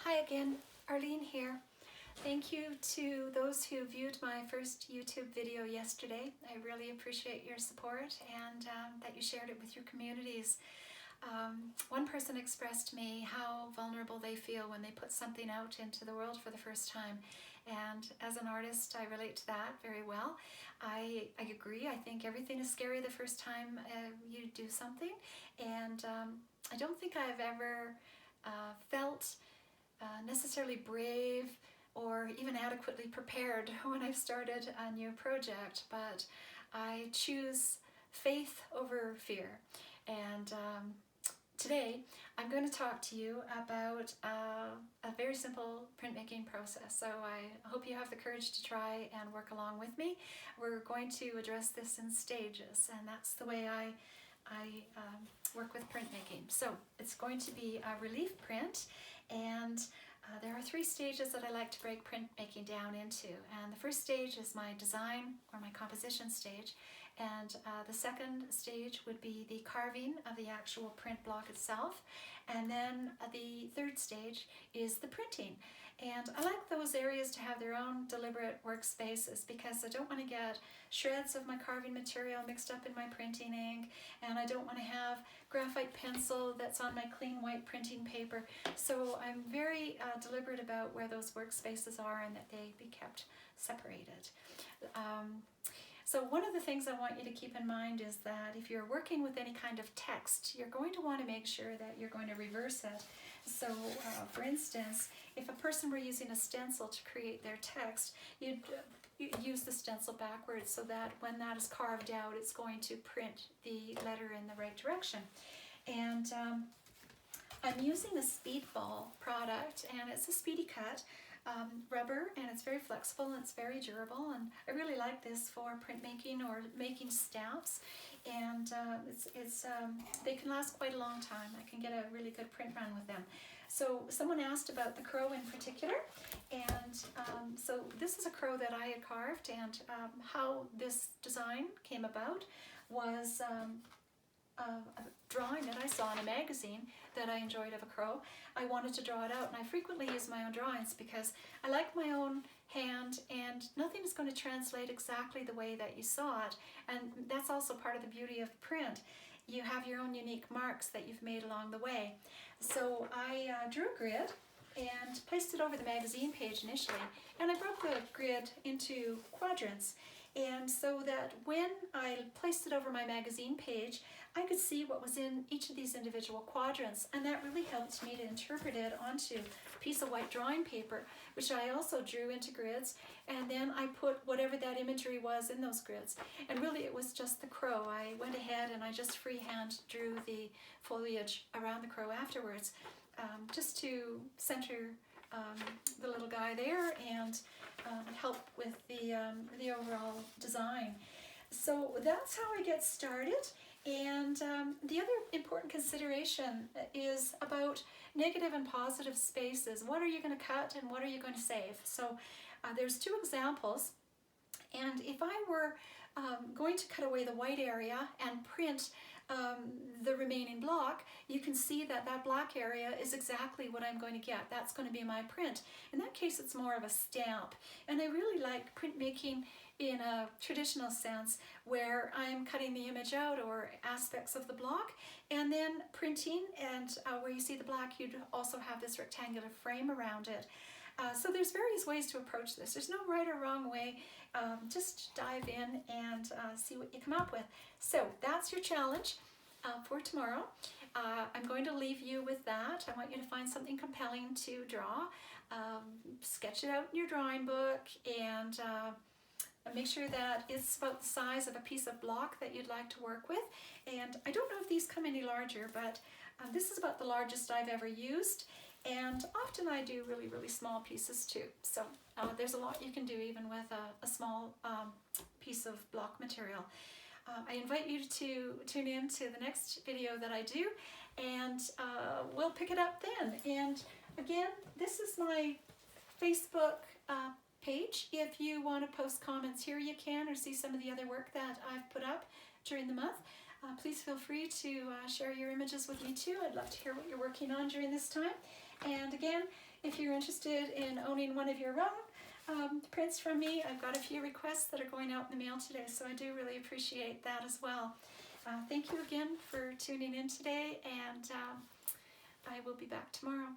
Hi again, Arlene here. Thank you to those who viewed my first YouTube video yesterday. I really appreciate your support and that you shared it with your communities. One person expressed to me how vulnerable they feel when they put something out into the world for the first time. And as an artist, I relate to that very well. I agree. I think everything is scary the first time you do something. And I don't think I've ever felt necessarily brave or even adequately prepared when I've started a new project, but I choose faith over fear. And today I'm going to talk to you about a very simple printmaking process. So I hope you have the courage to try and work along with me. We're going to address this in stages, and that's the way I work with printmaking. So it's going to be a relief print, and there are 3 stages that I like to break printmaking down into. And the first stage is my design or my composition stage, and the second stage would be the carving of the actual print block itself, and then the third stage is the printing. And I like those areas to have their own deliberate workspaces because I don't want to get shreds of my carving material mixed up in my printing ink, and I don't want to have graphite pencil that's on my clean white printing paper. So I'm very deliberate about where those workspaces are and that they be kept separated. So one of the things I want you to keep in mind is that if you're working with any kind of text, you're going to want to make sure that you're going to reverse it. So for instance, if a person were using a stencil to create their text, you'd use the stencil backwards so that when that is carved out, it's going to print the letter in the right direction. And I'm using a Speedball product, and it's a speedy cut rubber, and it's very flexible and it's very durable, and I really like this for printmaking or making stamps. And they can last quite a long time. I can get a really good print run with them. So someone asked about the crow in particular, and so this is a crow that I had carved, and how this design came about was a drawing that I saw in a magazine that I enjoyed of a crow. I wanted to draw it out, and I frequently use my own drawings because I like my own hand, and nothing is going to translate exactly the way that you saw it. And that's also part of the beauty of print. You have your own unique marks that you've made along the way. So I drew a grid and placed it over the magazine page initially, and I broke the grid into quadrants. And so that when I placed it over my magazine page, I could see what was in each of these individual quadrants, and that really helped me to interpret it onto a piece of white drawing paper, which I also drew into grids, and then I put whatever that imagery was in those grids. And really it was just the crow. I went ahead and I just freehand drew the foliage around the crow afterwards, just to center the little guy there and help with the overall design. So that's how I get started. And the other important consideration is about negative and positive spaces. What are you going to cut and what are you going to save? So there's 2 examples. And if I were going to cut away the white area and print the remaining block, you can see that that black area is exactly what I'm going to get. That's going to be my print. In that case, it's more of a stamp. And I really like printmaking in a traditional sense, where I'm cutting the image out or aspects of the block and then printing, and where you see the black, you'd also have this rectangular frame around it. So there's various ways to approach this. There's no right or wrong way. Just dive in and see what you come up with. So that's your challenge for tomorrow. I'm going to leave you with that. I want you to find something compelling to draw. Sketch it out in your drawing book, and make sure that it's about the size of a piece of block that you'd like to work with. And I don't know if these come any larger, but this is about the largest I've ever used. And often I do really, really small pieces too. So there's a lot you can do even with a small piece of block material. I invite you to tune in to the next video that I do, and we'll pick it up then. And again, this is my Facebook page. If you want to post comments here, you can, or see some of the other work that I've put up during the month. Please feel free to share your images with me too. I'd love to hear what you're working on during this time. And again, if you're interested in owning one of your own prints from me, I've got a few requests that are going out in the mail today, so I do really appreciate that as well. Thank you again for tuning in today, and I will be back tomorrow.